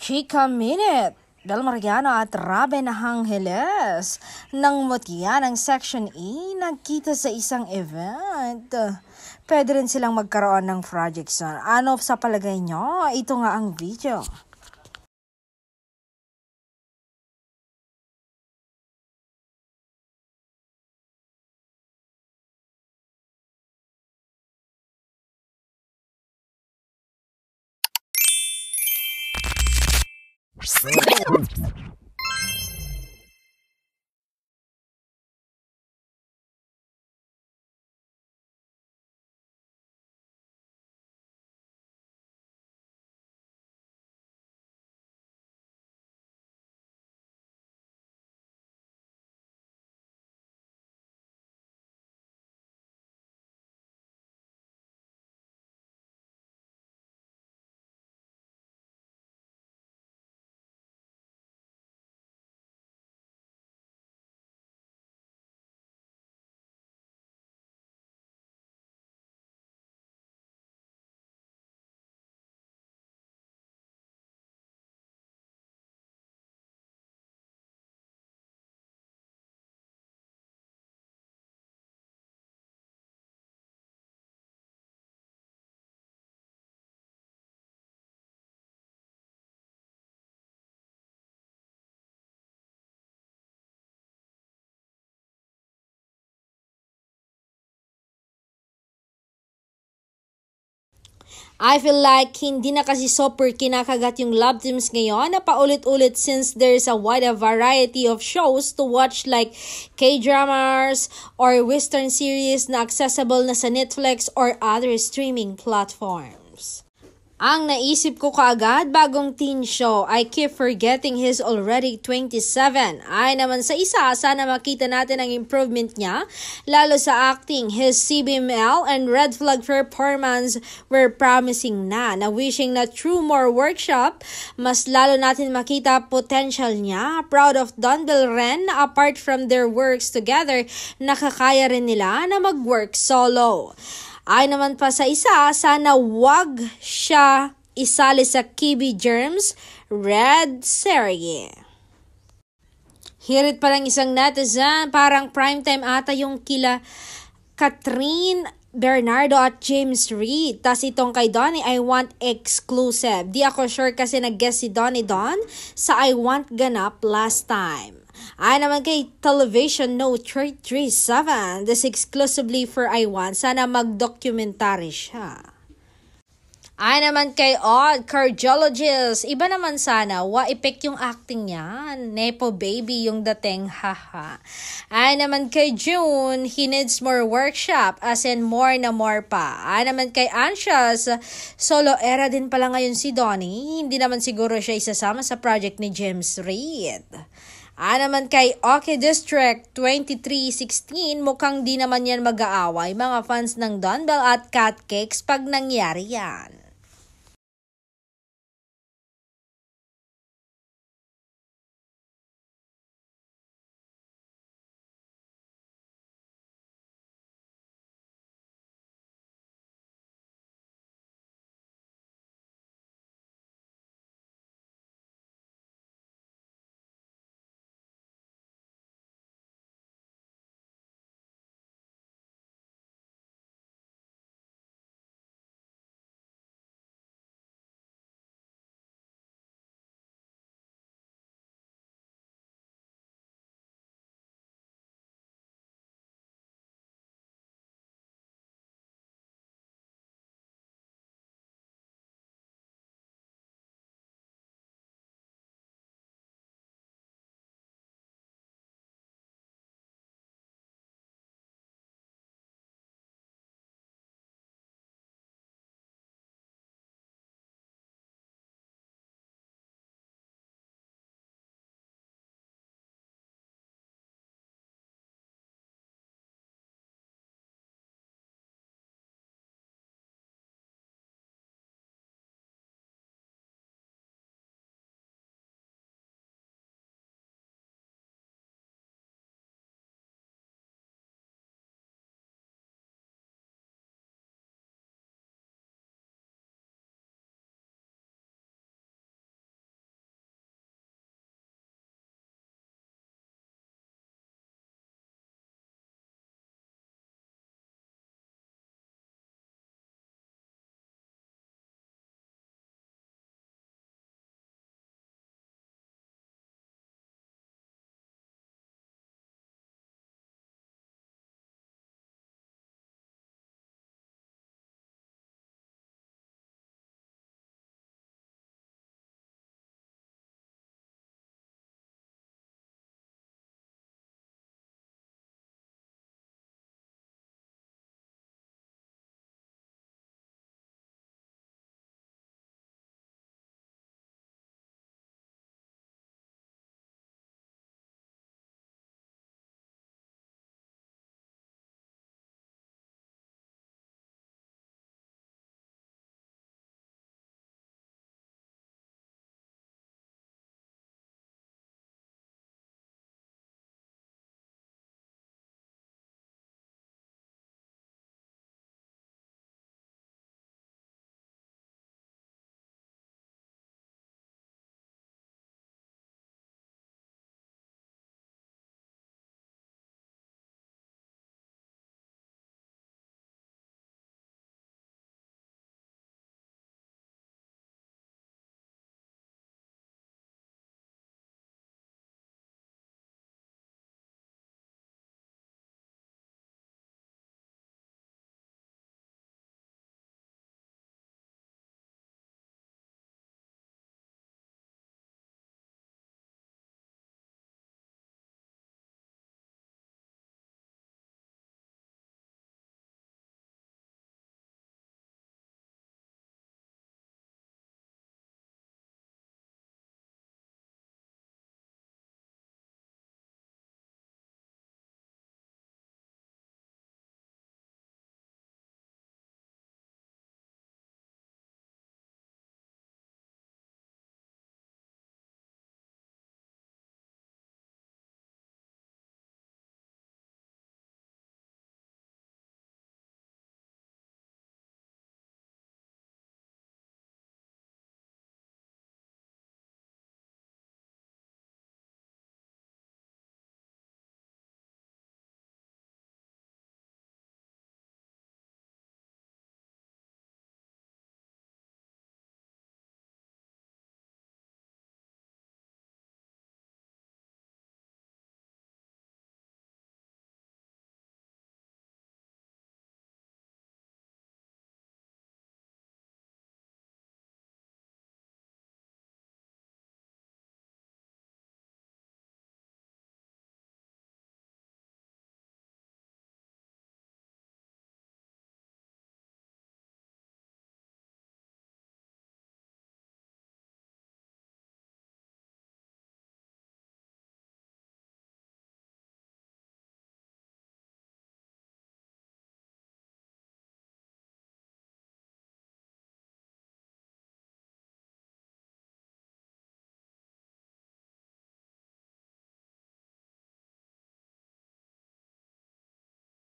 Chika Minute, Del Mariano at Raben Angeles ng mutya ng Section E nagkita sa isang event. Pwede rin silang magkaroon ng project son. Ano sa palagay nyo? Ito nga ang video. I feel like hindi na kasi super kinakagat yung love teams ngayon na paulit-ulit since there's a wide variety of shows to watch like K-dramas or Western series na accessible na sa Netflix or other streaming platforms. Ang naisip ko kaagad bagong teen show, I keep forgetting he's already 27. Ay naman sa isa, sana makita natin ang improvement niya, lalo sa acting. His CBML and Red Flag performance were promising na wishing na through more workshop, mas lalo natin makita potential niya. Proud of Don Ren na apart from their works together, nakakaya rin nila na mag-work solo. Ay naman pa sa isa, sana wag siya isali sa Kibi Germs Red Serie. Hirit parang isang netizen, parang primetime ata yung kila Catherine Bernardo at James Reid. Tas itong kay Donnie, I Want exclusive. Di ako sure kasi nag-guest si Donnie Don sa I Want ganap last time. Ay naman kay Television Note 337, this exclusively for I Want. Sana mag-documentary siya. Ay naman kay Odd Cardiologist, iba naman sana, wa-epek yung acting niya. Nepo baby yung dating, haha. Ay naman kay June, he needs more workshop, as in more na more pa. Ay naman kay Anxious, solo era din pala ngayon si Donnie, hindi naman siguro siya isasama sa project ni James Reid. Naman kay OK District 2316, mukhang di naman yan mag-aaway mga fans ng Don Bell at Cat Cakes pag nangyari yan.